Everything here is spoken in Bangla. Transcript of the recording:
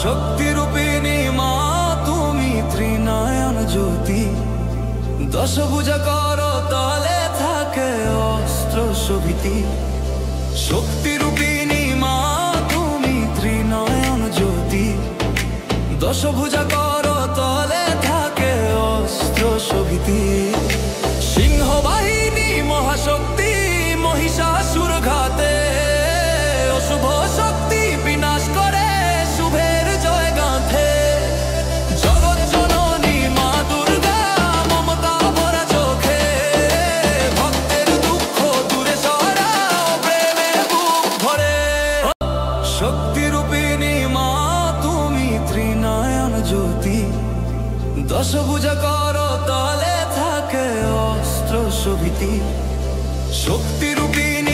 শক্তিরূপিণী মা তুমি ত্রিনয়ন জ্যোতি, দশভুজা করো তলে থাকে অস্ত্র শোভিতি। শক্তিরূপিণী মা তুমি ত্রিনয়ন জ্যোতি, দশভুজা করো তলে থাকে অস্ত্র শোভিতি। সিংহবাহিনী মহাশক্তি মহিষাসুর ঘাতে, অশুভ শক্তি বিনাশ করে শুভের জয় গাঁথে। জগৎ জননী মা দুর্গা মমতা ভরা চোখে, ভক্তের দুঃখ দূরে সরাও প্রেমে বুক ভরে। শক্তিরূপিণী মা তুমি ত্রিনয়ন জ্যোতি, দশভুজা করো তলে থাকে অস্ত্র শোভিতি। শক্তিরূপিণী